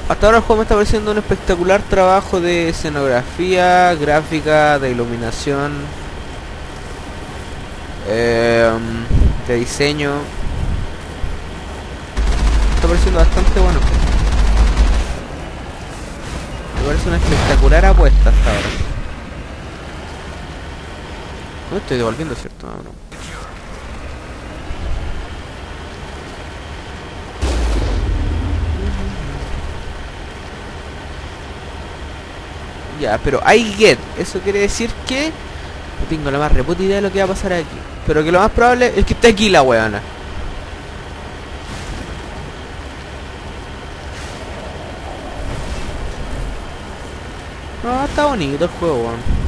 Hasta ahora el juego me está pareciendo un espectacular trabajo de escenografía, gráfica, de iluminación, de diseño. Está pareciendo bastante bueno. Me parece una espectacular apuesta hasta ahora. No estoy devolviendo, ¿cierto? No. Ya, pero I get. Eso quiere decir que no tengo la más reputa idea de lo que va a pasar aquí. Pero que lo más probable es que esté aquí la weona. No, está bonito el juego, weón.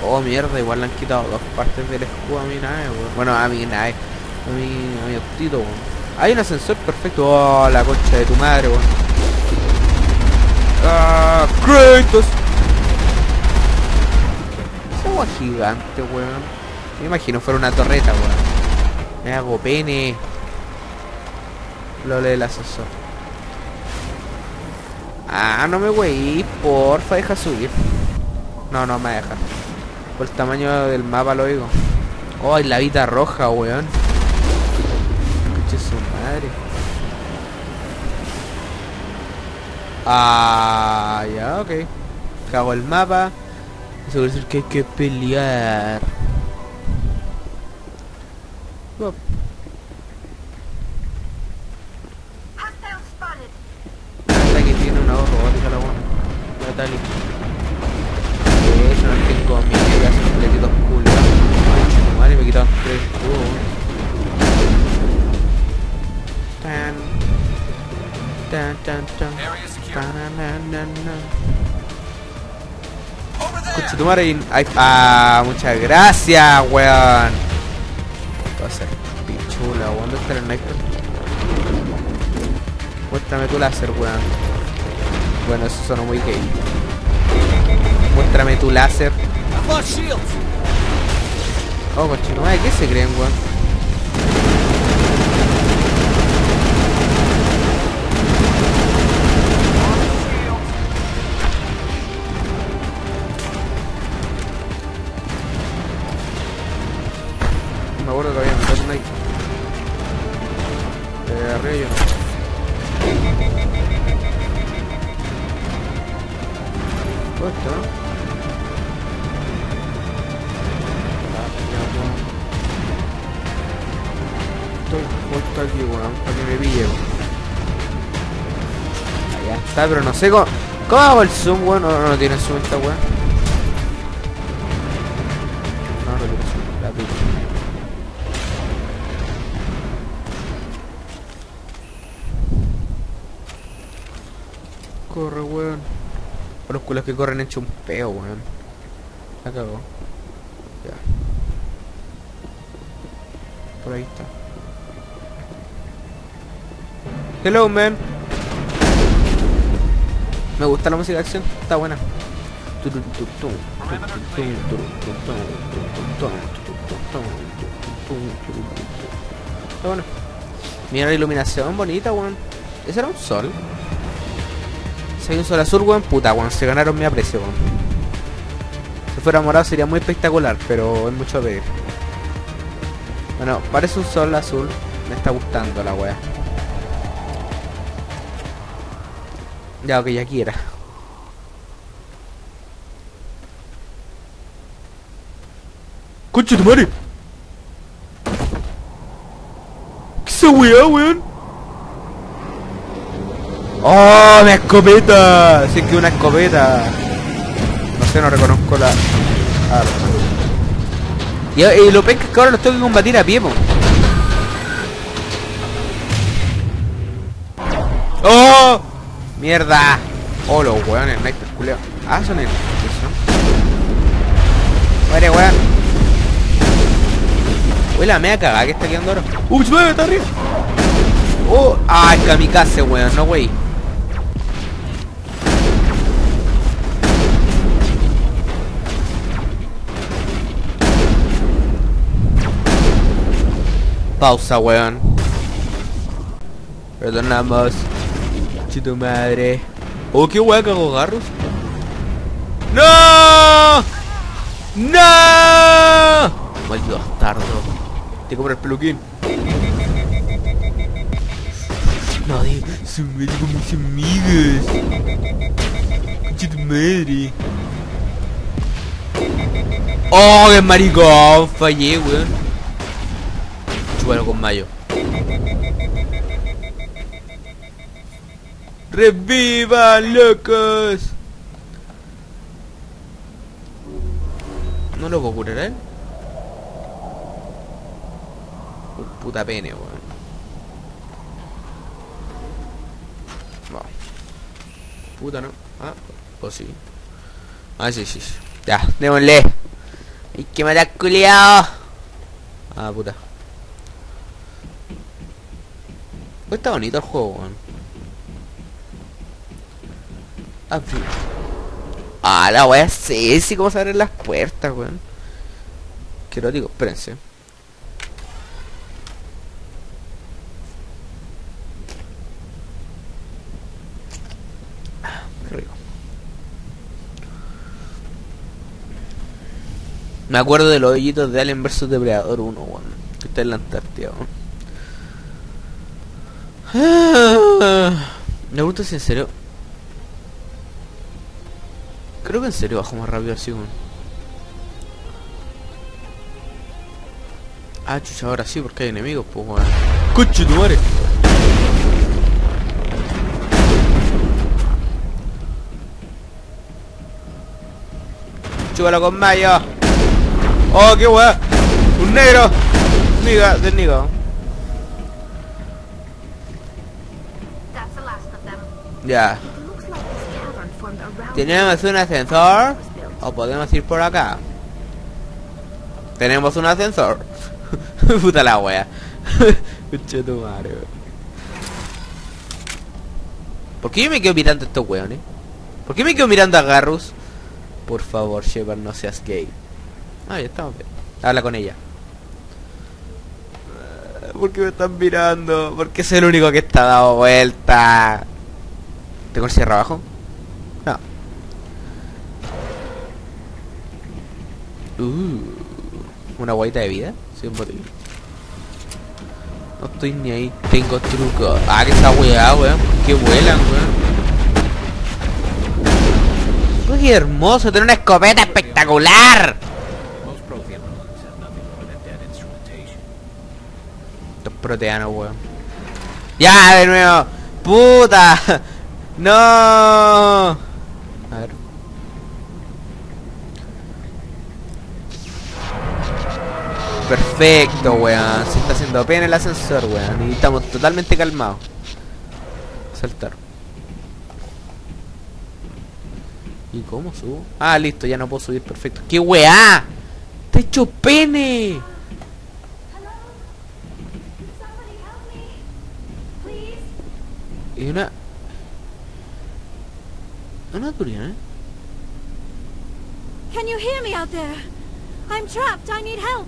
Oh, mierda, igual le han quitado dos partes del escudo a mi nave, weón. Bueno, a mi nave. A mi autito, weón. Hay un ascensor perfecto. Oh, la concha de tu madre, weón. Ah, Kratos. Esa agua gigante, weón. Me imagino fuera una torreta, weón. Me hago pene. Lo del ascensor. Ah, no me wey, porfa, deja subir. No, no me deja. Por el tamaño del mapa lo digo. Oh, y la vida roja, weón. Su madre. Ah, ya, ok. Cago el mapa. Eso quiere decir que hay que pelear. Oh. Hasta que tiene una voz robótica la buena. La Tali. Yo no tengo miedo a esos pletitos culos. Ay, madre, me quitaron 3 escudos. Escucha tu madre y... Ah, muchas gracias, weón. Esto va a ser pichula, weón. ¿Dónde está el sniper? Muéstrame tu láser, weón. Bueno, eso sonó muy gay. Muéstrame tu láser. Oh, cochino madre, ¿qué se creen, weón? Me acuerdo que había un Knight. Arriba yo no. Esto, ¿no? Estoy puesto aquí, weón, para que me pille, weón. Allá está, pero no sé cómo. ¿Cómo hago el zoom, weón? No tiene zoom esta weón. No tiene zoom, la pilla. Corre, weón. Los culos que corren hecho un peo, weón. La cagó. Ya. Por ahí está. Hello, man. Me gusta la música de acción. Está buena. Está bueno. Mira la iluminación bonita, weón. ¿Ese era un sol? Si hay un sol azul, weón, puta, weón, se ganaron mi aprecio, weón. Si fuera morado sería muy espectacular, pero es mucho pedir. Bueno, parece un sol azul. Me está gustando la weá. Ya, ok, ya quiera. ¡Concha tu madre! ¿Qué es esa weá, weón? ¡Oh, mi escopeta! Sí que una escopeta. No sé, no reconozco la arma. Y lo peor es que ahora los tengo que combatir a pie, po. ¡Oh! ¡Mierda! ¡Oh, los weones, sniper, culeo! Ah, son enemigos, ¿no? Muere, weón. Uy, la mea cagada que está quedando ahora. ¡Ups, weón, está arriba! ¡Oh! ¡Ah, es kamikaze, weón! No, wey. Pausa, weón. Retornamos. Chito madre. Oh, qué weón, cago garros. ¡No! ¡No! Maldito bastardo. Te compra el peluquín. Nadie se mete con mis amigas. Chito madre. Oh, qué maricón. Fallé, weón. Chúpalo con mayo. ¡Revivan, locos! ¿No lo puedo curar a él? Puta pene, weón. No. Puta, no. Ah, o sí. Ah, sí. Ya, démosle. Hay que matar qliao. Ah, puta. Pues está bonito el juego, weón. Abrir. Ah, la wea sí, cómo se abren las puertas, weón. Qué erótico, espérense. Qué rico. Me acuerdo de los hoyitos de Alien vs Depredador 1, weón. Que está en la Antártida, weón. Me pregunto si en serio. Creo que en serio bajo más rápido así, weón. Ah, chucha, ahora sí, porque hay enemigos, pues, weón. ¡Coche tu madre! Chúpalo con mayo. ¡Oh, qué weón! ¡Un negro! Niga, del niga. Ya. Tenemos un ascensor. O podemos ir por acá. Tenemos un ascensor. Puta la wea. Escucha tu madre, weón. ¿Por qué yo me quedo mirando a estos weones? ¿Por qué me quedo mirando a Garrus? Por favor, Shepard, no seas gay. Ah, ya estamos bien. Habla con ella. ¿Por qué me están mirando? Porque soy el único que está dado vuelta. ¿Tengo el cierre abajo? No. Una guaita de vida. Sí, un botín. No estoy ni ahí. Tengo truco. Ah, que esa weá, weón. Que vuelan, weón. Uy, hermoso. Tiene una escopeta espectacular. Estos proteanos, weón. Ya, de nuevo. Puta. No. A ver. Perfecto, weón. Se está haciendo pena el ascensor, weón. Y estamos totalmente calmados. Saltar. ¿Y cómo subo? Ah, listo, ya no puedo subir, perfecto. ¡Qué weá! ¡Te he hecho pene! Y una duriana, ¿eh? Can you hear me out there? I'm trapped. I need help.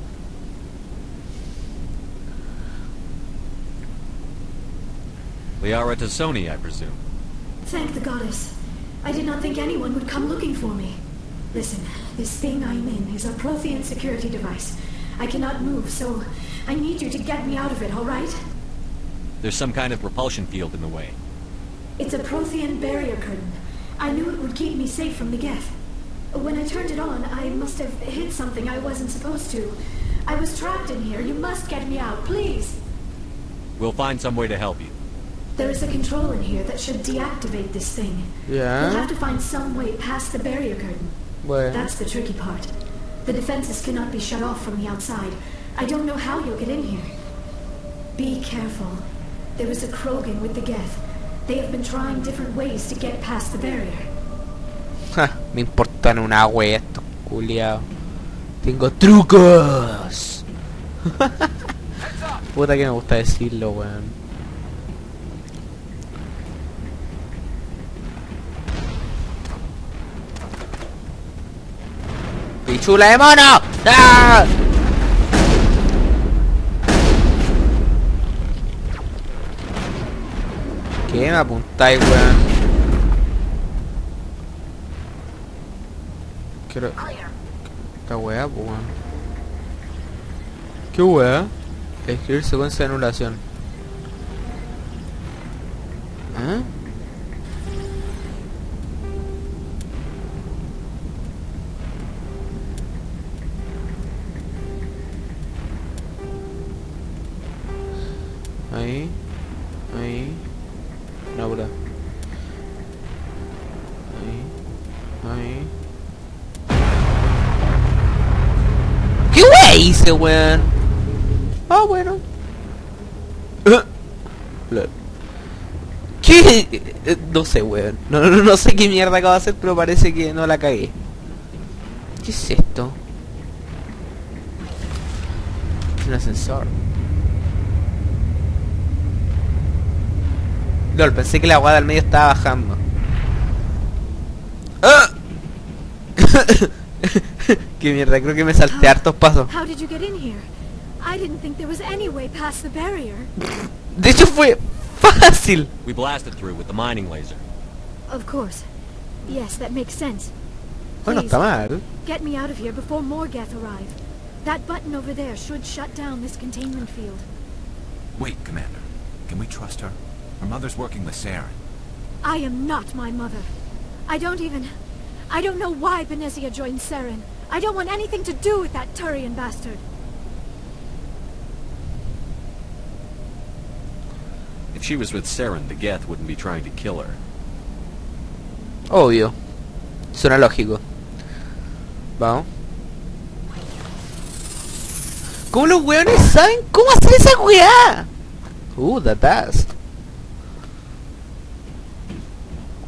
Liara to Sony, I presume. Thank the goddess. I did not think anyone would come looking for me. Listen, this thing I'm in is a Prothean security device. I cannot move, so I need you to get me out of it, all right? There's some kind of repulsion field in the way. It's a Prothean barrier curtain. I knew it would keep me safe from the Geth. When I turned it on, I must have hit something I wasn't supposed to. I was trapped in here. You must get me out, please. We'll find some way to help you. There is a control in here that should deactivate this thing. Yeah. We'll have to find some way past the barrier curtain. Bueno. That's the tricky part. The defenses cannot be shut off from the outside. I don't know how you'll get in here. Be careful. There is a Krogan with the Geth. They have been trying different ways to get past the barrier. Ja, me importan una wea estos culiados. Tengo trucos. Puta que me gusta decirlo, weón. ¡Pichula de mono! ¡Ah! ¿Qué me apuntáis, weón? Quiero... Esta weá, pues, weón. ¿Qué weá? Escribir secuencia de anulación. ¿Ah? Ahí. Ahí. No, bro. Ahí. Ahí. ¿Qué wea hice, weón? Ah, bueno. ¿Qué? No sé, weón. No sé qué mierda acabo de hacer, pero parece que no la cagué. ¿Qué es esto? Es un ascensor. Lol, pensé que la guada del medio estaba bajando. ¡Ah! Qué mierda, creo que me salté hartos pasos. How did you get in here? I didn't think there was any way past the barrier. De hecho fue fácil. We blasted through with the mining laser. Of course. Yes, that makes sense. Bueno, está mal. Get me out of here before more Geth arrive. That button over there should shut down this containment field. Wait, Commander. Can we trust her? Her mother's working with Saren. I am not my mother. I don't know why Benezia joined Saren. I don't want anything to do with that Turian bastard. If she was with Saren, the Geth wouldn't be trying to kill her. Obvio. Suena lógico. Vamos. ¿Cómo los weones saben cómo hacer esa weá? The best.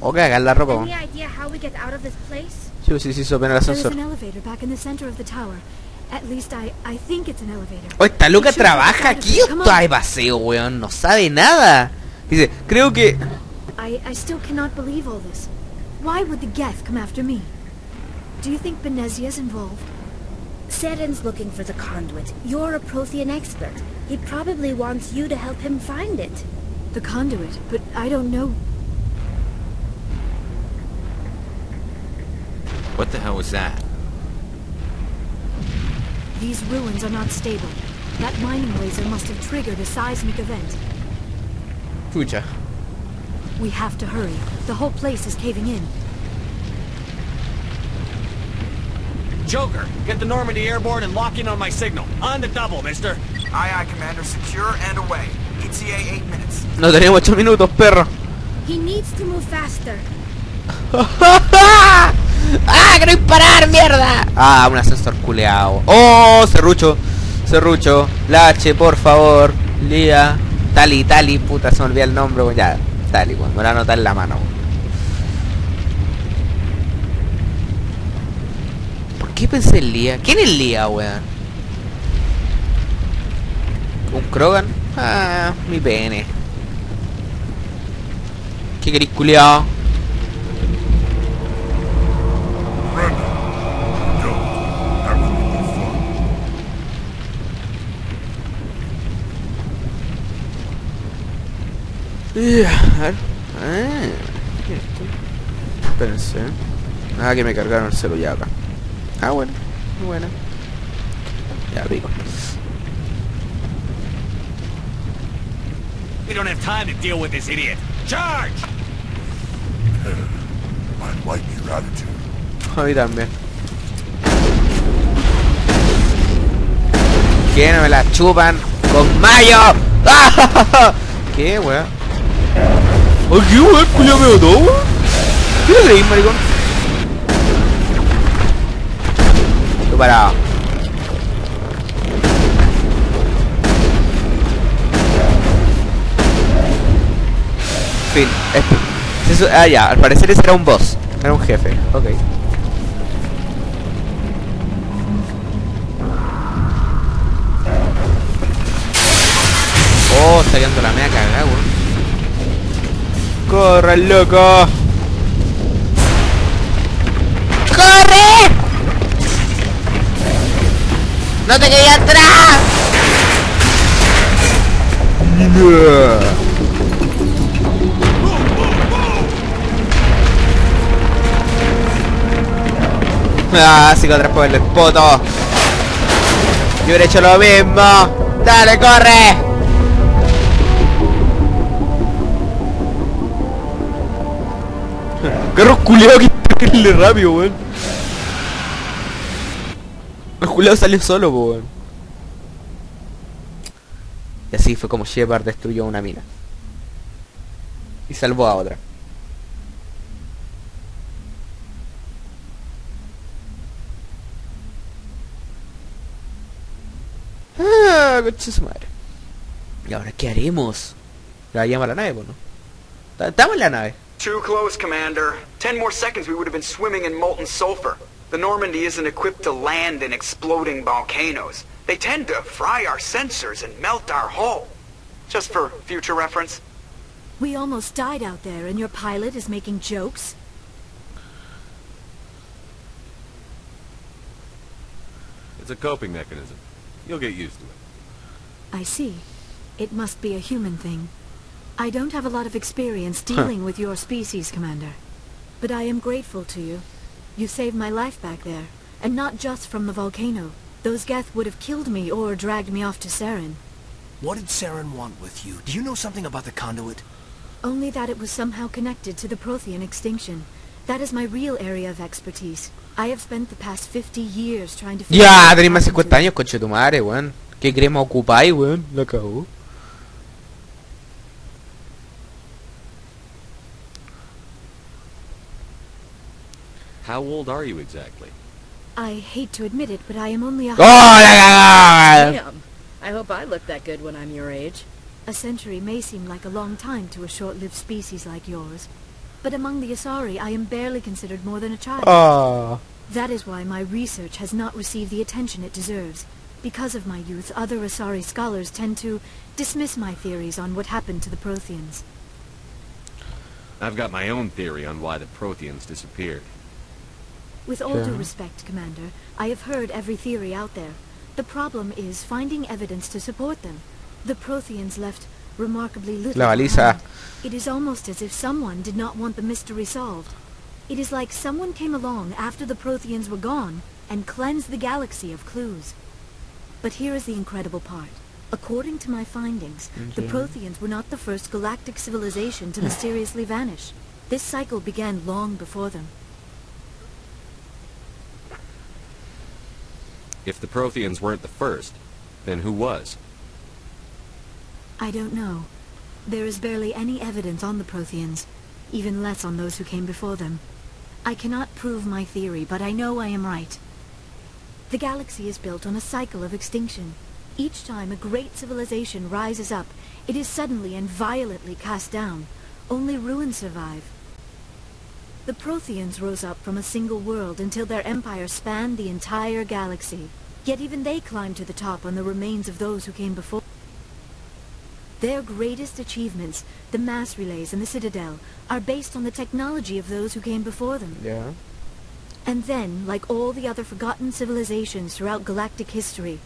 O cagar la ropa. Any idea how we get out of this place? Sí, sopena el There is ascensor. an elevator back in the center of the tower. At least I think it's an elevator. Oh, esta loca It should trabaja be aquí o come está on. de paseo, weón. No sabe nada. Dice, creo que... I still cannot believe all this. Why would the Geth come after me? Do you think Benezia's involved? Saren's looking for the conduit. You're a Prothean expert. He probably wants you to help him find it. The conduit, but I don't know. What the hell was that? These ruins are not stable. That mining laser must have triggered a seismic event. Pucha. We have to hurry. The whole place is caving in. Joker, get the Normandy airborne and lock in on my signal. On the double, mister. Aye, Commander. Secure and away. ETA 8 minutes. No tenemos 8 minutos, perro. He needs to move faster. ¡Ah, quiero disparar, mierda! Ah, un ascensor culeado. ¡Oh, serrucho! Serrucho. Lache, por favor. Lía. Tali, puta, se me olvida el nombre, weón. Ya, Tali, weón. Me lo voy a anotar en la mano, weón. ¿Por qué pensé en Lía? ¿Quién es Lía, weón? ¿Un Krogan? Ah, mi pene. ¿Qué querís, culeado? A ver. ¿Qué es esto? Espérense. Ah, que me cargaron el celular acá. Ah, bueno. Muy buena. Ya, pico. We don't have time to deal with this idiot. Charge! I like your attitude. A mí también. ¿Qué? No me la chupan con mayo. ¡Ah! ¿Qué, weón? ¿Aquí, weón? ¿Cuyo me botó, weón? ¿Qué le creí, maricón? Estoy parado. Fin. Eso, ah, ya. Al parecer ese era un boss. Era un jefe. Ok. Oh, está quedando la mea cagada, weón. ¡Corre, loco! ¡Corre! ¡No te quedé atrás! Ah, psicotraspo el poto. Yo hubiera hecho lo mismo. Dale, corre. Carro culiao que terrible rápido, weón. El culiao salió solo, weón. Y así fue como Shepard destruyó una mina. Y salvó a otra. Ah, coche su madre. ¿Y ahora qué haremos? La llama a la nave, pues, ¿no? Estamos en la nave. Too close, Commander. 10 more seconds we would have been swimming in molten sulfur. The Normandy isn't equipped to land in exploding volcanoes. They tend to fry our sensors and melt our hull. Just for future reference. We almost died out there, and your pilot is making jokes? It's a coping mechanism. You'll get used to it. I see. It must be a human thing. I don't have a lot of experience dealing with your species, Commander. But I am grateful to you. You saved my life back there, and not just from the volcano. Those Geth would have killed me or dragged me off to Saren. What did Saren want with you? Do you know something about the conduit? Only that it was somehow connected to the Prothean extinction. That is my real area of expertise. I have spent the past 50 years trying to figure Ya, out tenés más what 50 happened años, conche tu madre, weón. ¿Qué crema ocupáis, weón? La cagó. How old are you exactly? to- I hate to admit it, but I am only ¡Oh, la cagó! Damn. I hope I look that good when I'm your age. A century may seem like a long time to a short-lived species like yours. But among the Asari, I am barely considered more than a child. Oh. That is why my research has not received the attention it deserves. Because of my youth, other Asari scholars tend to dismiss my theories on what happened to the Protheans. I've got my own theory on why the Protheans disappeared. With all due Yeah. respect, Commander, I have heard every theory out there. The problem is finding evidence to support them. The Protheans left remarkably little La baliza. behind. It is almost as if someone did not want the mystery solved. It is like someone came along after the Protheans were gone and cleansed the galaxy of clues. But here is the incredible part. According to my findings, the Protheans were not the first galactic civilization to mysteriously vanish. This cycle began long before them. If the Protheans weren't the first, then who was? I don't know. There is barely any evidence on the Protheans, even less on those who came before them. I cannot prove my theory, but I know I am right. The galaxy is built on a cycle of extinction. Each time a great civilization rises up, it is suddenly and violently cast down. Only ruins survive. The Protheans rose up from a single world until their empire spanned the entire galaxy. Yet even they climbed to the top on the remains of those who came before. Their greatest achievements, the mass relays and the Citadel, are based on the technology of those who came before them. Yeah. And then, like all the other forgotten civilizations throughout galactic history,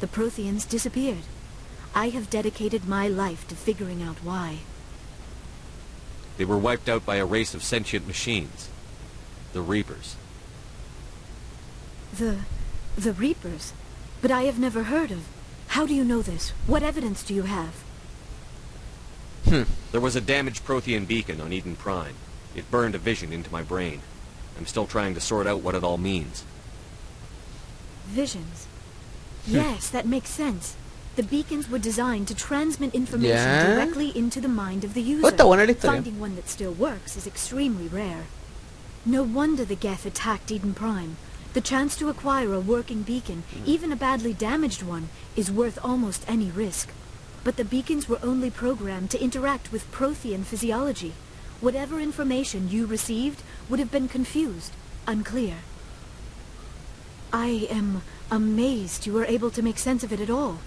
the Protheans disappeared. I have dedicated my life to figuring out why. They were wiped out by a race of sentient machines. The Reapers. The Reapers? But I have never heard of. How do you know this? What evidence do you have? There was a damaged Prothean beacon on Eden Prime. It burned a vision into my brain. I'm still trying to sort out what it all means. Visions. Yes, that makes sense. The beacons were designed to transmit information Yeah. directly into the mind of the user. Oh, está buena la historia. Finding one that still works is extremely rare. No wonder the Geth attacked Eden Prime. The chance to acquire a working beacon, even a badly damaged one, is worth almost any risk. But the beacons were only programmed to interact with Prothean physiology. Whatever information you received would have been confused, unclear. I am amazed you were able to make sense of it at all.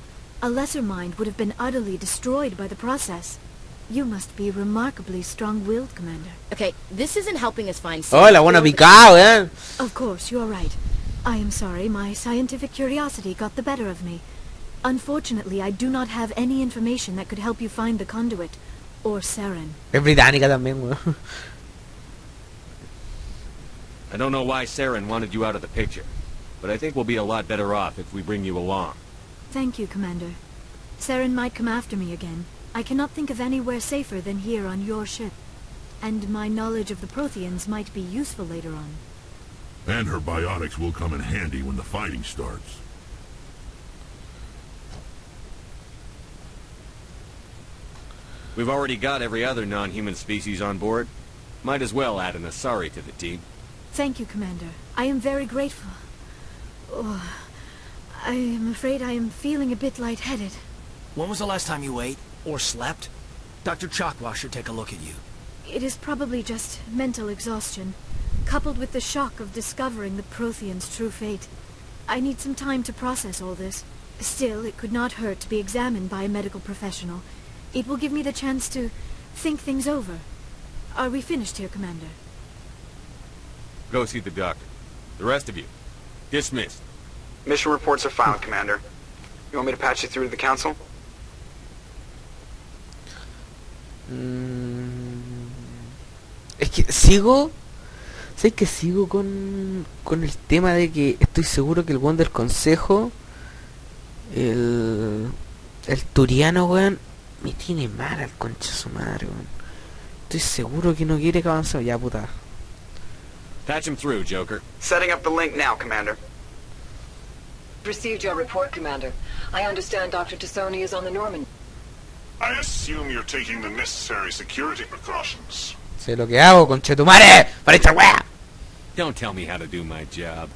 A lesser mind would have been utterly destroyed by the process. You must be remarkably strong-willed, Commander. Okay, this isn't helping us find... Oh, la buena picada, weón. Of course, you're right. I am sorry, my scientific curiosity got the better of me. Unfortunately, I do not have any information that could help you find the conduit, or Saren. Es británica también, weón. I don't know why Saren wanted you out of the picture, but I think we'll be a lot better off if we bring you along. Thank you, Commander. Saren might come after me again. I cannot think of anywhere safer than here on your ship. And my knowledge of the Protheans might be useful later on. And her biotics will come in handy when the fighting starts. We've already got every other non-human species on board. Might as well add an Asari to the team. Thank you, Commander. I am very grateful. Oh, I am afraid I am feeling a bit lightheaded. When was the last time you ate? Or slept? Dr. Chakwa should take a look at you. It is probably just mental exhaustion, coupled with the shock of discovering the Protheans' true fate. I need some time to process all this. Still, it could not hurt to be examined by a medical professional. It will give me the chance to think things over. Are we finished here, Commander? Go see the doctor. The rest of you, dismissed. Mission reports are filed, Commander. You want me to patch you through to the Council? Es que sigo... Sé que sigo con el tema de que estoy seguro que el weón del consejo, el turiano, weón, me tiene mal al concha su madre, weón. Estoy seguro que no quiere que avancemos. Ya, puta. Patch him through, Joker. Setting up the link now, Commander. Received your report, Commander. I understand Dr. Tassoni is on the Norman. I assume you're taking the necessary security precautions. Sé lo que hago, conchetumare, para esta wea. Don't tell me how to do my job.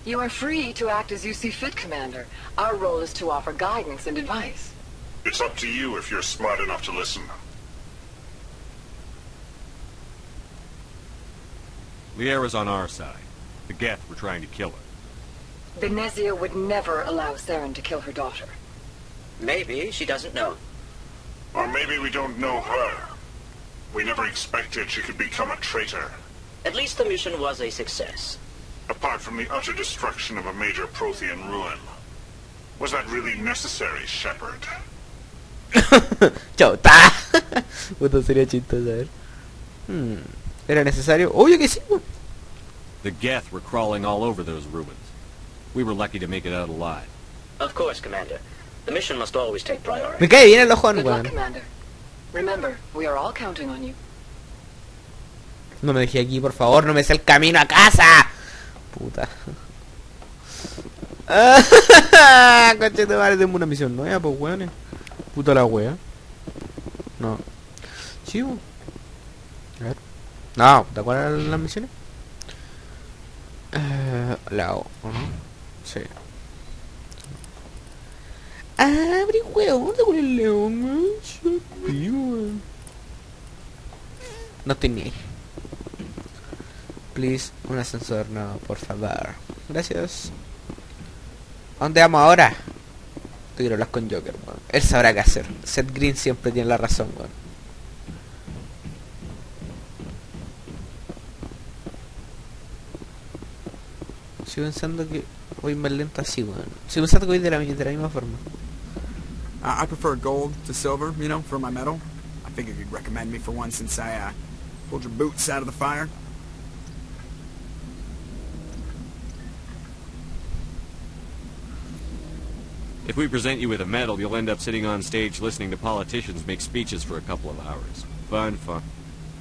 You are free to act as you see fit, Commander. Our role is to offer guidance and advice. It's up to you if you're smart enough to listen. Liara's on our side. The Geth were trying to kill her. Venezia would never allow Saren to kill her daughter. Maybe she doesn't know. Or maybe we don't know her. We never expected she could become a traitor. At least the mission was a success. Apart from the utter destruction of a major Prothean ruin. Was that really necessary, Shepard? Chau, ta. Puto, sería chistoso, a ver. ¿Era necesario? Obvio que sí. The Geth were crawling all over those ruins. We were lucky to make it out alive. Of course, Commander. The mission must always take priority. Me cae bien el ojón, Good luck, weón. Commander. Remember, we are all counting on you. No me dejé aquí, por favor, no me sé el camino a casa. Puta. Coche de madre, tengo una misión nueva, pues weones. Puta la wea. No. Chivo. A ver. No, ¿te acuerdas de las misiones? La O, ¿o no? Sí. Abre, weón, con el león, weón. No estoy ni ahí. Please, un ascensor, no, por favor. Gracias. ¿A dónde vamos ahora? Te quiero hablar con Joker, weón. Él sabrá qué hacer. Seth Green siempre tiene la razón, weón. Sigo pensando que voy más lento así, weón. Sigo pensando que voy de la misma forma. I prefer gold to silver, you know, for my medal. I figured you'd recommend me for one since I pulled your boots out of the fire. If we present you with a medal, you'll end up sitting on stage listening to politicians make speeches for a couple of hours. Fun.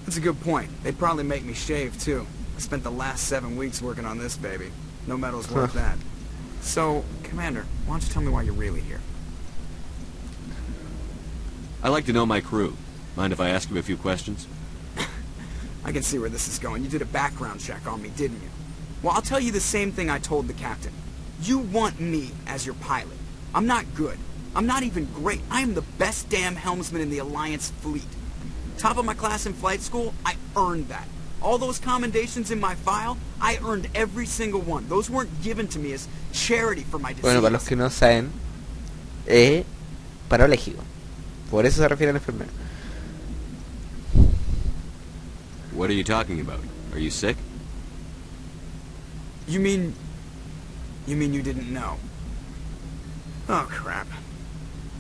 That's a good point. They'd probably make me shave, too. I spent the last 7 weeks working on this baby. No medal's worth that. So, Commander, why don't you tell me why you're really here? I like to know my crew. Mind if I ask you a few questions? I can see where this is going. You did a background check on me, didn't you? Well, I'll tell you the same thing I told the captain. You want me as your pilot. I'm not good. I'm not even great. I am the best damn helmsman in the Alliance fleet. Top of my class in flight school, I earned that. All those commendations in my file, I earned every single one. Those weren't given to me as charity for my disease. Bueno, para los que no saben, parapléjico. Por eso se refiere al enfermero. What are you talking about? Are you sick? You mean you didn't know? Oh, crap.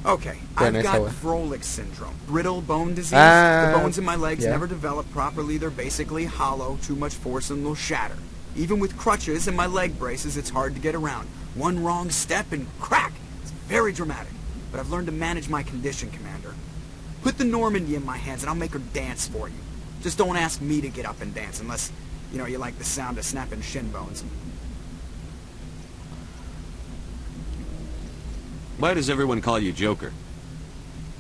Okay, I've got Froelich syndrome. Brittle bone disease. The bones in my legs never develop properly. They're basically hollow. Too much force and they'll shatter. Even with crutches and my leg braces, it's hard to get around. One wrong step and crack! It's very dramatic. But I've learned to manage my condition, Commander. Put the Normandy in my hands and I'll make her dance for you. Just don't ask me to get up and dance unless, you know, you like the sound of snapping shin bones. Why does everyone call you Joker?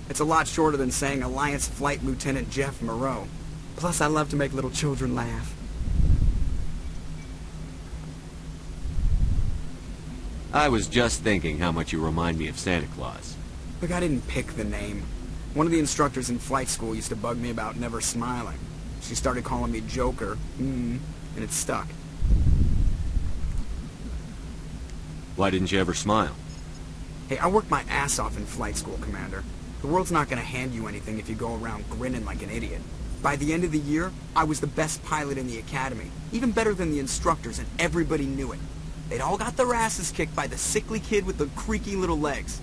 It's a lot shorter than saying Alliance Flight Lieutenant Jeff Moreau. Plus, I love to make little children laugh. I was just thinking how much you remind me of Santa Claus. Look, I didn't pick the name. One of the instructors in flight school used to bug me about never smiling. She started calling me Joker, and it stuck. Why didn't you ever smile? Hey, I worked my ass off in flight school, Commander. The world's not going to hand you anything if you go around grinning like an idiot. By the end of the year, I was the best pilot in the academy. Even better than the instructors, and everybody knew it. They'd all got their asses kicked by the sickly kid with the creaky little legs.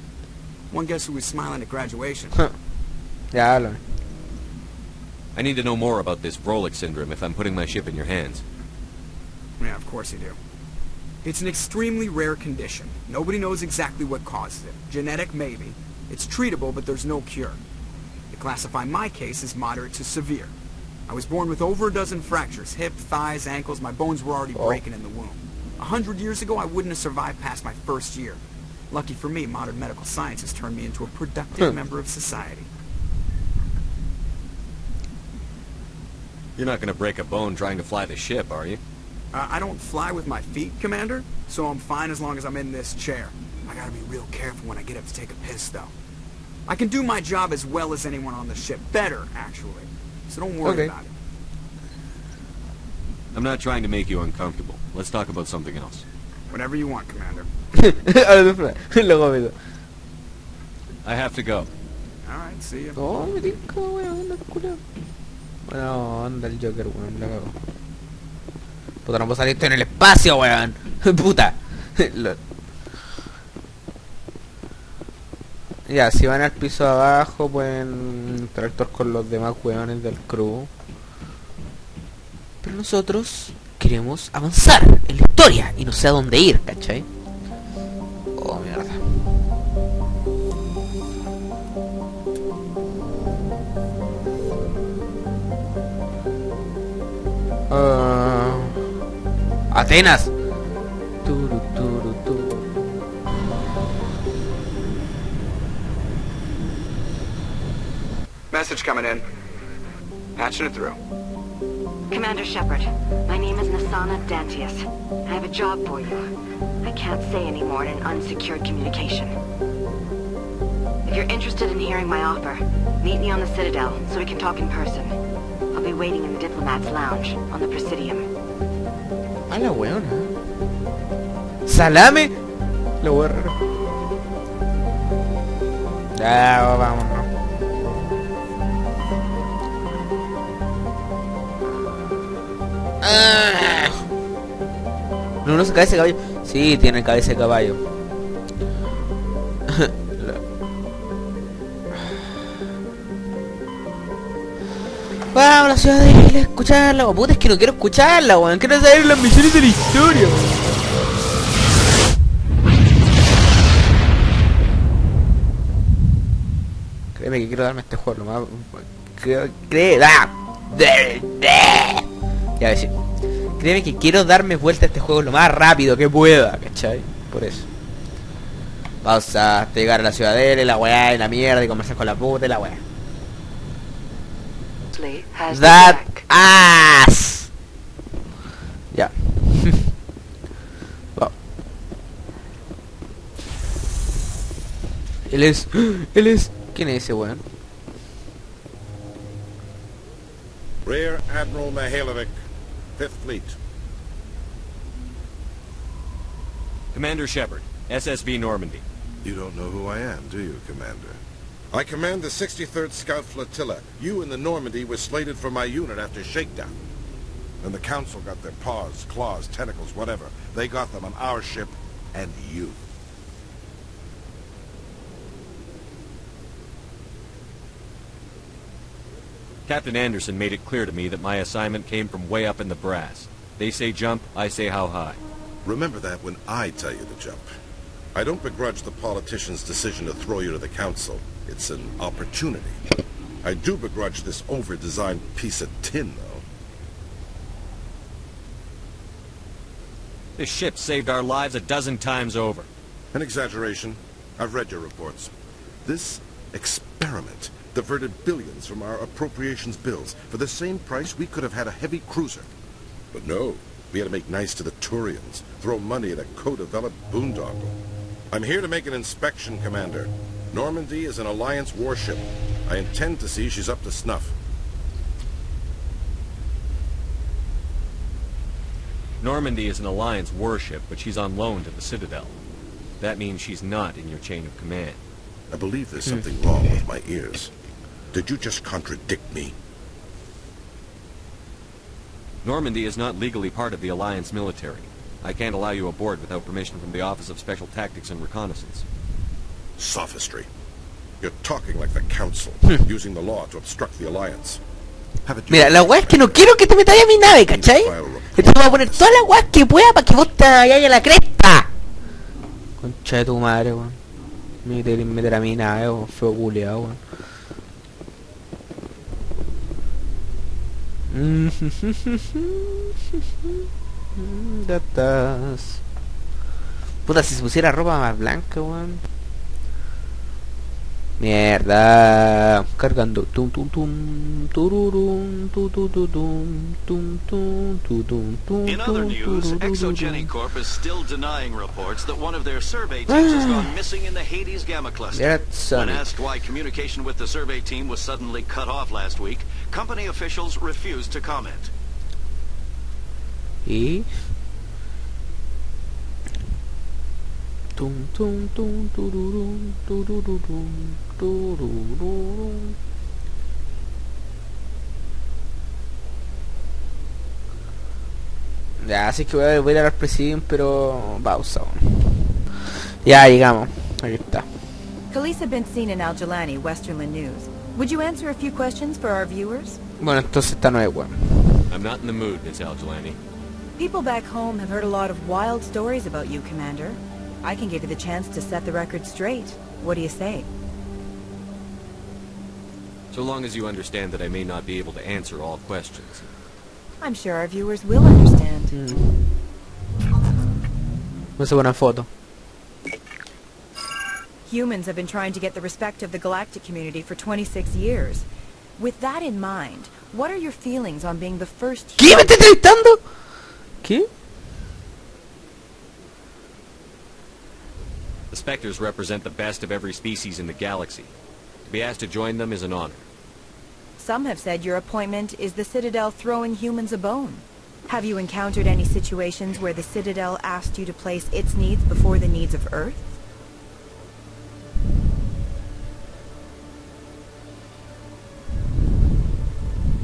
One guess who was smiling at graduation? Ya hablo. I need to know more about this Vrolik syndrome if I'm putting my ship in your hands. Yeah, of course you do. It's an extremely rare condition. Nobody knows exactly what causes it. Genetic, maybe. It's treatable, but there's no cure. They classify my case as moderate to severe. I was born with over a dozen fractures. Hip, thighs, ankles. My bones were already breaking in the womb. 100 years ago, I wouldn't have survived past my first year. Lucky for me, modern medical science has turned me into a productive member of society. You're not going to break a bone trying to fly the ship, are you? I don't fly with my feet, Commander, so I'm fine as long as I'm in this chair. I gotta be real careful when I get up to take a piss, though. I can do my job as well as anyone on the ship. Better, actually. So don't worry about it. I'm not trying to make you uncomfortable. Let's talk about something else. Whatever you want, Commander. I have to go. Alright, see ya. Oh, me tinca, weón, anda culiao. Bueno, anda el Joker, weón, la cago. Puta, no puedo salir, estoy en el espacio, weón. Puta. Ya, si van al piso de abajo pueden interactuar con los demás weones del crew. Pero nosotros queremos avanzar en la historia y no sé a dónde ir, ¿cachai? Oh, mierda. Atenas. Turu, turu, turu. Message coming in. Patching it through. Commander Shepard, my name is Nasana Dantius. I have a job for you. I can't say any more in an unsecured communication. If you're interested in hearing my offer, meet me on the Citadel so we can talk in person. I'll be waiting in the Diplomat's Lounge on the Presidium. A la weona. ¿Salame? Lo voy a agarrar. Ya, vámonos. No, no se cabeza de caballo. Sí, tiene cabeza de caballo. Vamos a la ciudad de Isla a escucharla. Oh, puta, es que no quiero escucharla, weón. Quiero saber las misiones de la historia, weón. Créeme que quiero darme este juego lo más... Ya ves, créeme que quiero darme vuelta a este juego lo más rápido que pueda, ¿cachai? Por eso. Vamos a llegar a la ciudadela y la weá y la mierda y conversar con la puta y la weá. That ass. Ya. Wow. Él es... ¿Quién es ese weón? Rear Admiral Mihailovic, 5th Fleet. Commander Shepard, SSV Normandy. You don't know who I am, do you, Commander? I command the 63rd Scout Flotilla. You and the Normandy were slated for my unit after shakedown. And the Council got their paws, claws, tentacles, whatever. They got them on our ship and you. Captain Anderson made it clear to me that my assignment came from way up in the brass. They say jump, I say how high. Remember that when I tell you to jump. I don't begrudge the politician's decision to throw you to the council. It's an opportunity. I do begrudge this over-designed piece of tin, though. This ship saved our lives a dozen times over. An exaggeration. I've read your reports. This experiment diverted billions from our appropriations bills. For the same price, we could have had a heavy cruiser. But no, we had to make nice to the Turians, throw money at a co-developed boondoggle. I'm here to make an inspection, Commander. Normandy is an Alliance warship. I intend to see she's up to snuff. Normandy is an Alliance warship, but she's on loan to the Citadel. That means she's not in your chain of command. I believe there's something wrong with my ears. Did you just contradict me? Normandy is not legally part of the Alliance military. I can't allow you aboard without permission from the Office of Special Tactics and Reconnaissance. Sophistry. You're talking like the Council, using the law to obstruct the Alliance. Mira, la weá es que no quiero que te metas a mi nave, ¿cachai? Te voy a poner todas las weas que pueda para que vos te vayas a la cresta. Concha de tu madre, weón. Me querés meter a mi nave, weón. Feo culiao, weón. Ya estás. Puta, si se pusiera ropa más blanca, weón. Mierda. Cargando. Tum tum tum. Tururum. Tu tu tu tum. Tum tum tu tum tum. In other news, Exogeny Corp is still denying reports that one of their survey teams has gone missing in the Hades Gamma Cluster. When asked why communication with the survey team was suddenly cut off last week, company officials refused to comment. ¿Y? Tum tum tum tururum tururum tururum. Ya, así que voy a ir al presidium, pero pausa. Ya llegamos. Aquí está. Police have been seen in Al-Jalani, Westerland News. Would you answer a few questions for our viewers? Bueno, entonces esta no es weón. I'm not in the mood, Miss Al-Jalani. People back home have heard a lot of wild stories about you, Commander. I can give you the chance to set the record straight. What do you say? So long as you understand that I may not be able to answer all questions. I'm sure our viewers will understand. Vamos a poner foto. Humans have been trying to get the respect of the galactic community for 26 years. With that in mind, what are your feelings on being the first... ¿Qué? ¿Me está entrevistando? ¿Qué? The Spectres represent the best of every species in the galaxy. To be asked to join them is an honor. Some have said your appointment is the Citadel throwing humans a bone. Have you encountered any situations where the Citadel asked you to place its needs before the needs of Earth?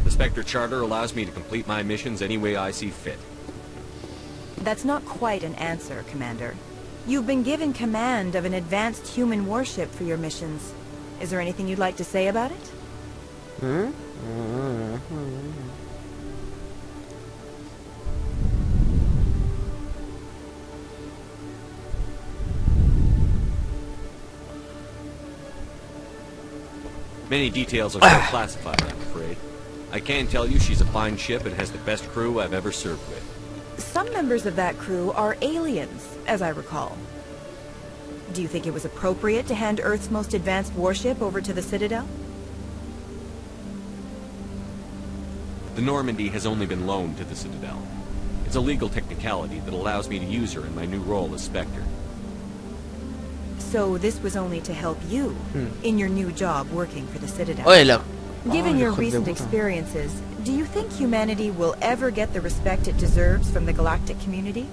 The Spectre Charter allows me to complete my missions any way I see fit. That's not quite an answer, Commander. You've been given command of an advanced human warship for your missions. Is there anything you'd like to say about it? Many details are still classified, I'm afraid. I can tell you she's a fine ship and has the best crew I've ever served with. Some members of that crew are aliens, as I recall. Do you think it was appropriate to hand Earth's most advanced warship over to the Citadel? The Normandy has only been loaned to the Citadel. It's a legal technicality that allows me to use her in my new role as Spectre. So this was only to help you in your new job working for the Citadel. Oye, look. Given your recent experiences, do you think humanity will ever get the respect it deserves from the galactic community?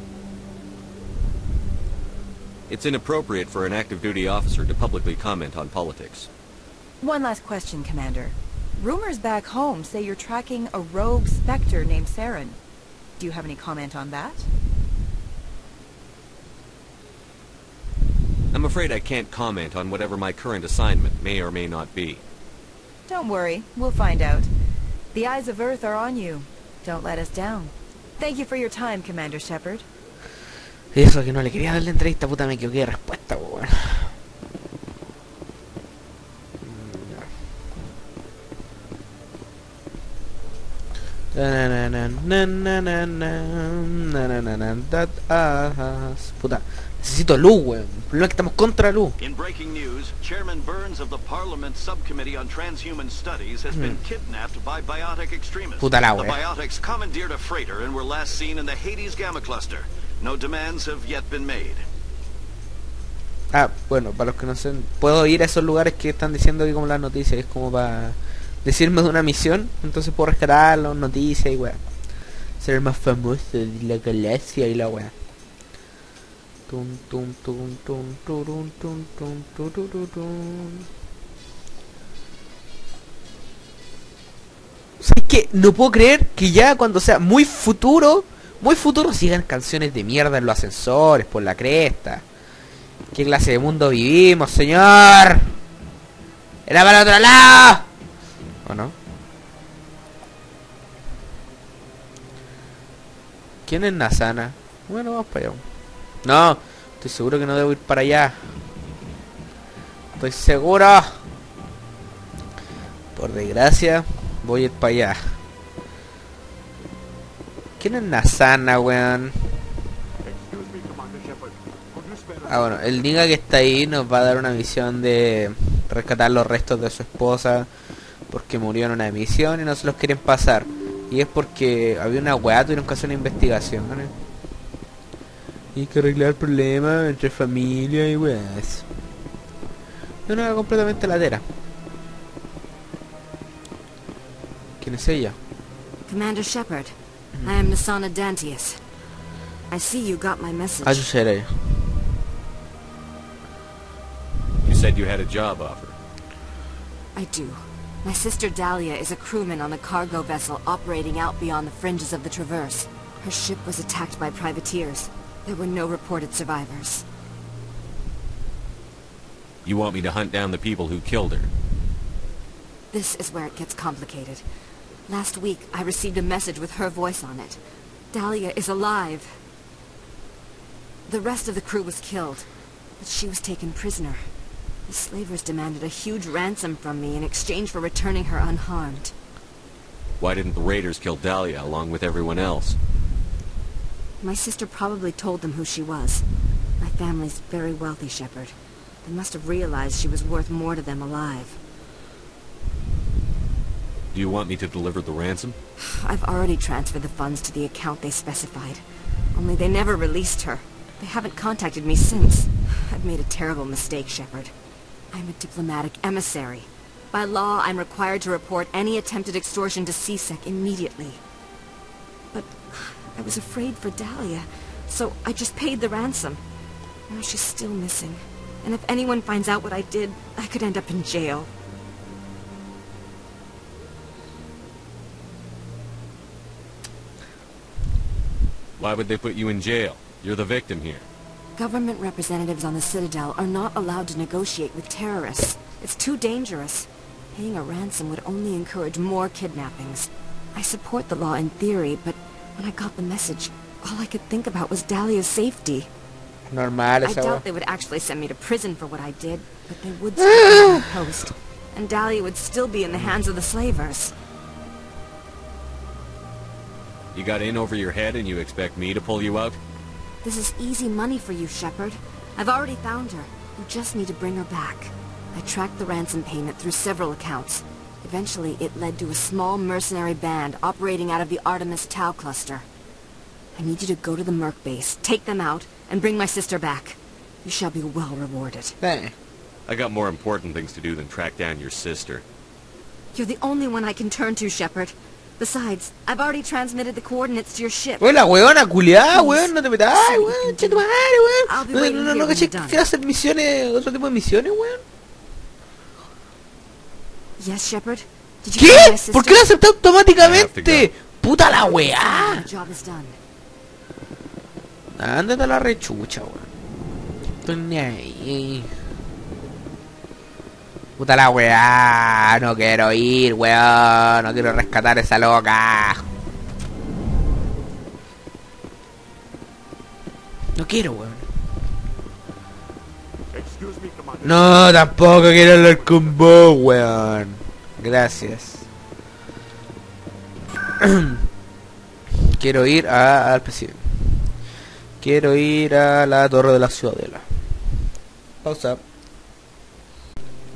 It's inappropriate for an active duty officer to publicly comment on politics. One last question, Commander. Rumors back home say you're tracking a rogue Spectre named Saren. Do you have any comment on that? I'm afraid I can't comment on whatever my current assignment may or may not be. Don't worry, we'll find out. The eyes of Earth are on you. Don't let us down. Thank you for your time, Commander Shepard. Y eso que no le quería dar la entrevista, puta, me equivoqué de respuesta, weón. Puta, necesito luz, weón. El problema es que estamos contra luz. In breaking news, Chairman Burns of the Parliament Subcommittee on Transhuman Studies has been kidnapped by biotic extremists. Puta la The wea. biotics commandeered a freighter and were last seen in the Hades Gamma Cluster. No demands have yet been made. Ah, bueno, para los que no sé, puedo ir a esos lugares que están diciendo aquí como las noticias, es como para decirme de una misión, entonces puedo rescatar las noticias y weá. Ser el más famoso de la galaxia y la weá. Tum tum tum tum turum, tum tum tururum. ¿Sabes qué? No puedo creer que ya cuando sea muy futuro sigan canciones de mierda en los ascensores, por la cresta. ¿Qué clase de mundo vivimos, señor? ¡Era para el otro lado! ¿O no? ¿Quién es Nasana? Bueno, vamos para allá. No, estoy seguro que no debo ir para allá. Estoy seguro. Por desgracia, voy a ir para allá. ¿Quién es Nasana, weón? Ah, bueno, el nigga que está ahí nos va a dar una misión de rescatar los restos de su esposa porque murió en una misión y no se los quieren pasar. Y es porque había una weá, tuvieron que hacer una investigación, ¿no? Y hay que arreglar problemas entre familia y weas. Es una completamente latera. ¿Quién es ella? Commander Shepard, I am Nasana Dantius. I see you got my message. Ah, yo seré. You said you had a job offer. I do. My sister Dahlia is a crewman on a cargo vessel operating out beyond the fringes of the Traverse. Her ship was attacked by privateers. There were no reported survivors. You want me to hunt down the people who killed her? This is where it gets complicated. Last week, I received a message with her voice on it. Dahlia is alive. The rest of the crew was killed, but she was taken prisoner. The slavers demanded a huge ransom from me in exchange for returning her unharmed. Why didn't the raiders kill Dahlia along with everyone else? My sister probably told them who she was. My family's very wealthy, Shepard. They must have realized she was worth more to them alive. Do you want me to deliver the ransom? I've already transferred the funds to the account they specified. Only they never released her. They haven't contacted me since. I've made a terrible mistake, Shepard. I'm a diplomatic emissary. By law, I'm required to report any attempted extortion to CSEC immediately. But I was afraid for Dahlia, so I just paid the ransom. Now she's still missing. And if anyone finds out what I did, I could end up in jail. Why would they put you in jail? You're the victim here. Government representatives on the Citadel are not allowed to negotiate with terrorists. It's too dangerous. Paying a ransom would only encourage more kidnappings. I support the law in theory, but when I got the message, all I could think about was Dahlia's safety. Normal, I doubt they would actually send me to prison for what I did, but they would still me post. And Dahlia would still be in the hands of the slavers. You got in over your head and you expect me to pull you out? This is easy money for you, Shepard. I've already found her. You just need to bring her back. I tracked the ransom payment through several accounts. Eventually, it led to a small mercenary band operating out of the Artemis Tau cluster. I need you to go to the Merc base, take them out, and bring my sister back. You shall be well rewarded. Hey. I got more important things to do than track down your sister. You're the only one I can turn to, Shepard. Besides, I've already transmitted the coordinates to your ship. Weón, la weona, culiá, weón, no te metas, weón, che tu madre, weón. No, caché que quiero hacer misiones, otro tipo de misiones, weón. Yes, Shepard? ¿Qué? ¿Por qué lo acepté automáticamente? Puta la weá. Ándate a la rechucha, weón. Estoy ni ahí. Puta la weá, no quiero ir, weón, no quiero rescatar a esa loca. quiero, weón. No, tampoco quiero hablar con vos, weón. Gracias. Quiero ir al presidente. Quiero ir a la torre de la ciudadela. Pausa.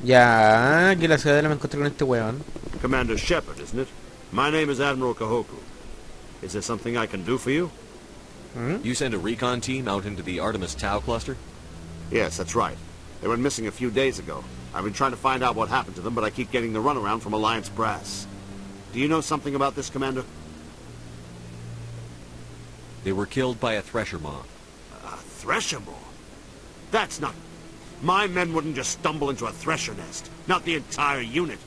Ya, aquí en la ciudadela me encontré con este weón. Commander Shepard, isn't it? My name is Admiral Kahoku. Is there something I can do for you? You sent a recon team out into the Artemis Tau cluster? Yes, that's right. They went missing a few days ago. I've been trying to find out what happened to them, but I keep getting the runaround from Alliance brass. Do you know something about this, Commander? They were killed by a thresher maw. A thresher maw? That's not... My men wouldn't just stumble into a thresher nest. Not the entire unit.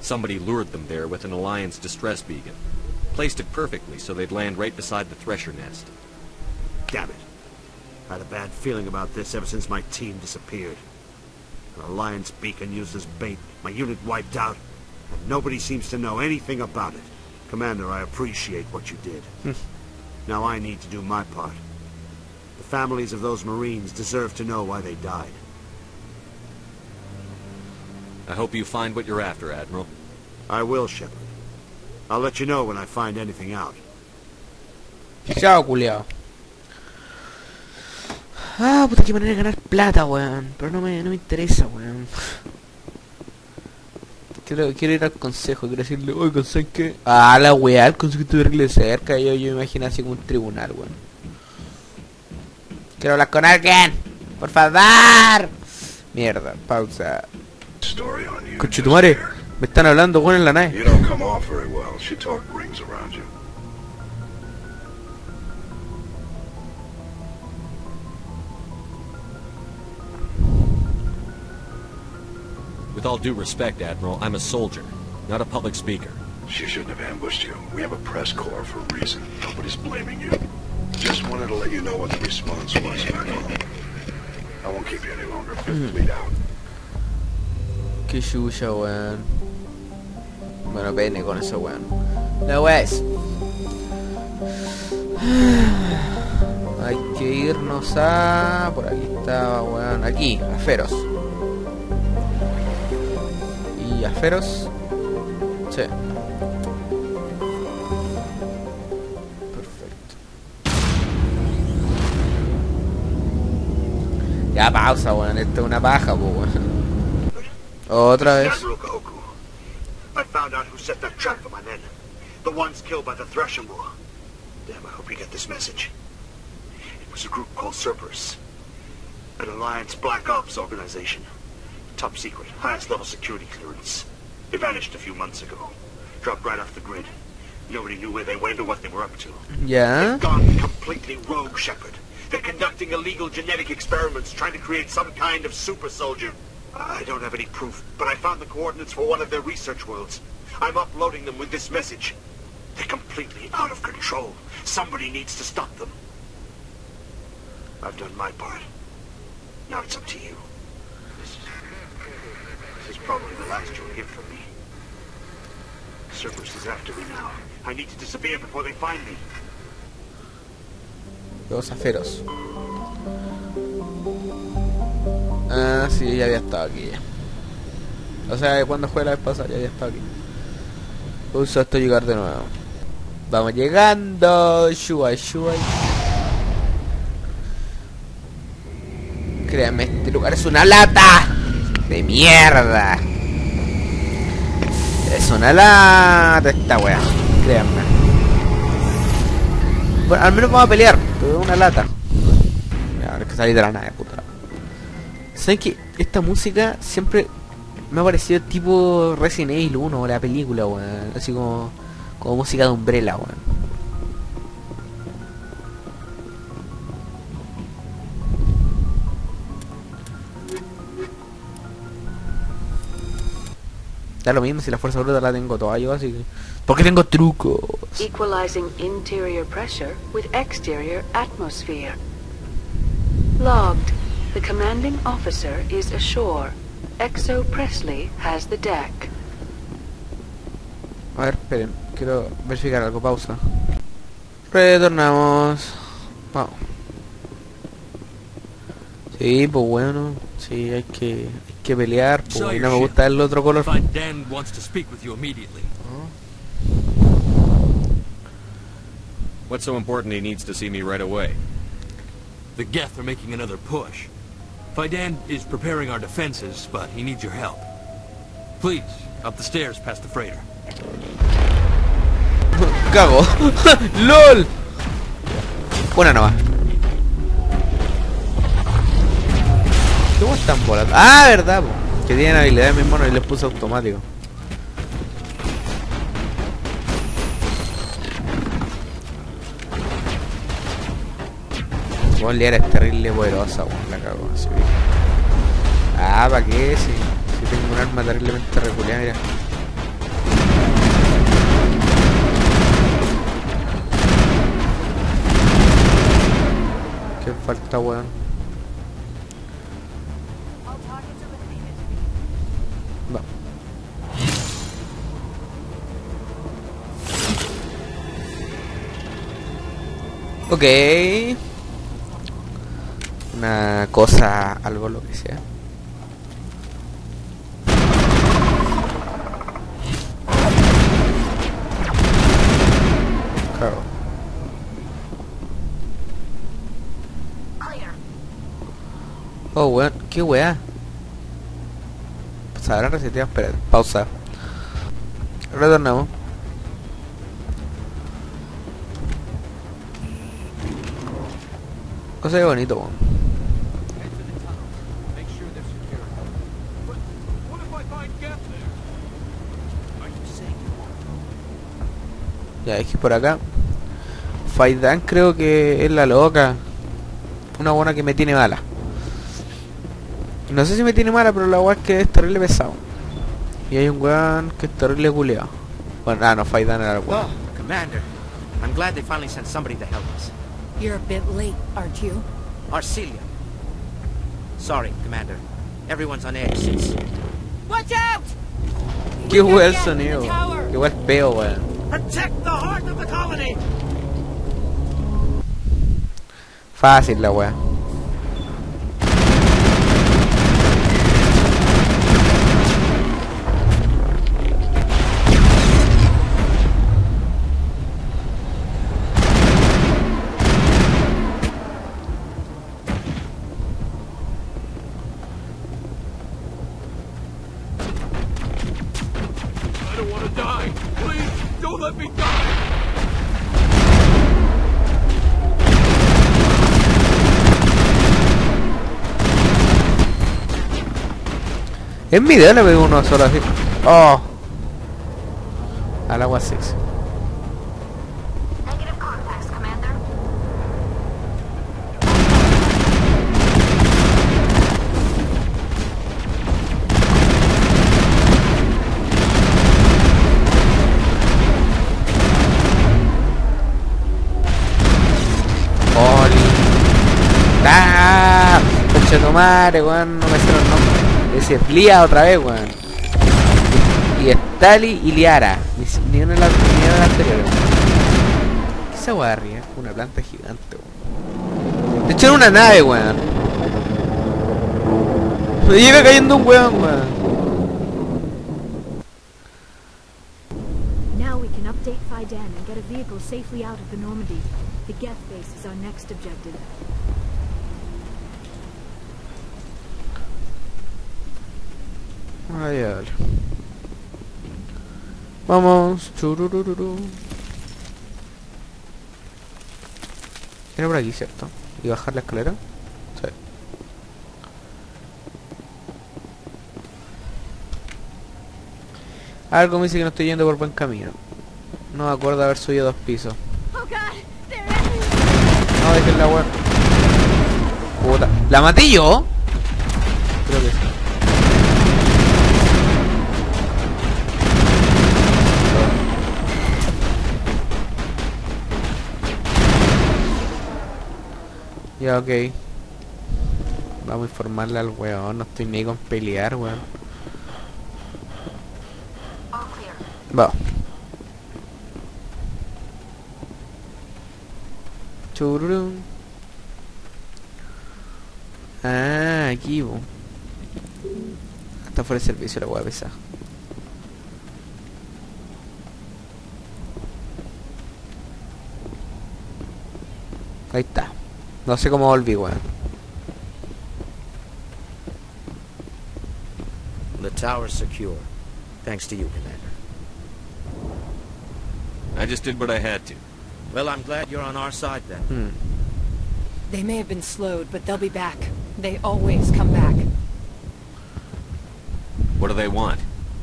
Somebody lured them there with an Alliance distress beacon. Placed it perfectly so they'd land right beside the thresher nest. Damn it. I had a bad feeling about this ever since my team disappeared. An Alliance beacon used as bait, my unit wiped out, and nobody seems to know anything about it. Commander, I appreciate what you did. Now I need to do my part. The families of those Marines deserve to know why they died. I hope you find what you're after, Admiral. I will, Shepard. I'll let you know when I find anything out. Chao, qliao. Ah, puta, qué manera de ganar plata, weón. Pero no me interesa, weón. Quiero ir al consejo, quiero decirle, oye, ¿sabes qué? Ah, la weá, el consejo estuvo de cerca. Yo me imagino así como un tribunal, weón. Quiero hablar con alguien. Por favor. Mierda, pausa. Conchetumare, me están hablando, weón, en la nave. You don't come off very well. She talk rings around you. With all due respect, Admiral, I'm a soldier, not a public speaker. She shouldn't have ambushed you. We have a press corps for a reason. Nobody's blaming you. Just wanted to let you know what the response was back home. I won't keep you any longer. Bleed out. Qué chucha, weón. Bueno, pene con eso, weón. La weá es... Hay que irnos a... Por aquí estaba, weón. Aquí, a Feros. Y a Feros... Sí. Perfecto. Ya pausa, weón. Esto es una paja, po, weón. Otra vez. I found out who set that trap for my men. The ones killed by the Thresher War. Damn, I hope you get this message. It was a group called Cerberus. An Alliance Black Ops organization. Top secret, highest level security clearance. They vanished a few months ago. Dropped right off the grid. Nobody knew where they went or what they were up to. Yeah. They've gone completely rogue, Shepard. They're conducting illegal genetic experiments, trying to create some kind of super soldier. I don't have any proof, but I found the coordinates for one of their research worlds. I'm uploading them with this message. They're completely out of control. Somebody needs to stop them. I've done my part. Now it's up to you. This is probably the last you'll hear from me. Cerberus is after me now. I need to disappear before they find me. Vamos a Feros. Ah, sí, ya había estado aquí ya. O sea, cuando fue la vez pasada ya había estado aquí. Uso esto llegar de nuevo. Vamos llegando. Shuai, shuai. Créanme, este lugar es una lata de mierda. Es una lata esta wea. Créanme. Bueno, al menos vamos a pelear, pero es una lata. Mira, es que salí de la nave, puta. ¿Saben que esta música siempre me ha parecido tipo Resident Evil 1, la película, weón? Así como música de Umbrella, weón. Da lo mismo si la fuerza bruta la tengo toda yo, así que... ¿Por qué tengo trucos? Equalizing interior pressure with exterior atmosphere. Logged. The commanding officer is ashore. Exo Presley has the deck. A ver, esperen, quiero verificar algo, pausa. Retornamos. Vamos. Sí, pues bueno. Sí, hay que pelear. Pues, y no me gusta el otro color. Dan wants to speak with you immediately. What's so important he needs to see me right away? The Geth are making another push. Faidan is preparing our defenses, but he needs your help. Please, up the stairs past the freighter. Cago. LOL. Una nomás. ¿Qué vos están volando? Ah, verdad, po. Que tienen habilidades mis monos y les puse automático. Bueno, Liara es terrible poderosa, weón, la cago así. Ah, ¿para qué? Si tengo un arma terriblemente reculeada, mira. ¿Qué falta, weón? Va. Ok. Una cosa, algo, lo que sea. Claro. Oh, weón, qué weá. Pues habrá reseteado, espera, pausa. Retornamos. Cosa de bonito, weón. Ya, es que por acá Faidan creo que es la loca. Una buena que me tiene mala. No sé si me tiene mala, pero la weá es que es terrible pesado. Y hay un weón que es terrible culeado. Bueno, no, Faidan era el weón. Oh, Commander. I'm glad they finally sent somebody to help us. You're a bit late, aren't you? Arcelia. Sorry, Commander. Everyone's on edge since... Watch out! Qué weá el sonido. Qué weá el peo, weón. Protect the heart of the colony. Fácil la weá. I don't want to die. Please, don't let me die. En mi idea le veo uno solo así. Oh. Al agua 6. ¡Ah! Concha tu madre, weón, no me sé los nombres. Ese es Lia otra vez, weón. Y Stali y Liara. Ni una de las anteriores, weón. ¿Qué esa weá arriba? Una planta gigante, weón. De hecho era una nave, weón. Me llega cayendo un weón, weón. Now we can update Faidan and get a vehicle safely out of the Normandy. The Geth base is our next objective. Ay, vale. Vamos. Churururu. Era por aquí, ¿cierto? ¿Y bajar la escalera? Sí. Algo me dice que no estoy yendo por buen camino. No me acuerdo de haber subido 2 pisos. No, dejen la web. Puta. ¿La maté yo? Creo que sí. Ya, ok. Vamos a informarle al weón. No estoy ni con pelear, weón. Va. Chururun. Ah, aquí, bo. Hasta fuera de servicio la hueá pesada. Ahí está. No sé cómo volví, weón. The tower's secure. Thanks to you, Commander. I just did what I had to. Well, I'm glad you're on our side then. They may have been slowed, but they'll be back. They always come back. What do they want?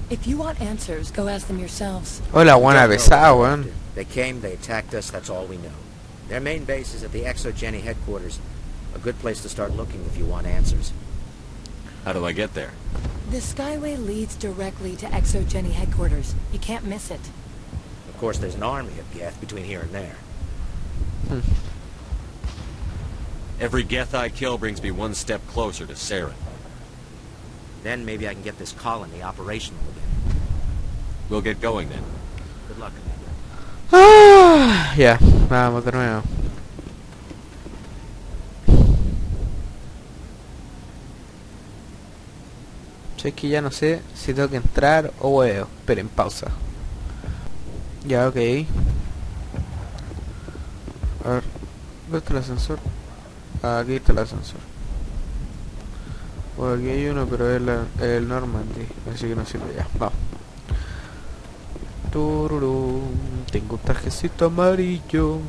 If you want answers, go ask them yourselves. Hola, buena pesada, weón. They came, they attacked us, that's all we know. Their main base is at the ExoGeni headquarters. A good place to start looking if you want answers. How do I get there? The Skyway leads directly to ExoGeni headquarters. You can't miss it. Of course, there's an army of Geth between here and there. Every Geth I kill brings me one step closer to Saren. Then maybe I can get this colony operational again. We'll get going then. Good luck. Ah, ya, vamos de nuevo. Es que ya no sé si tengo que entrar o huevo. Esperen, pausa. Ya, ok. A ver, ¿dónde está el ascensor? Ah, aquí está el ascensor. Bueno, aquí hay uno, pero es el Normandy, así que no sirve ya. Vamos. Tururú. Tengo un trajecito amarillo.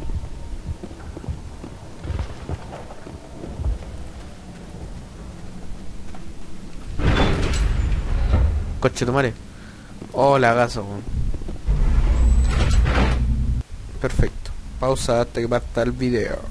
Coche tu madre. Hola, gaso. Perfecto. Pausa hasta que parta el video.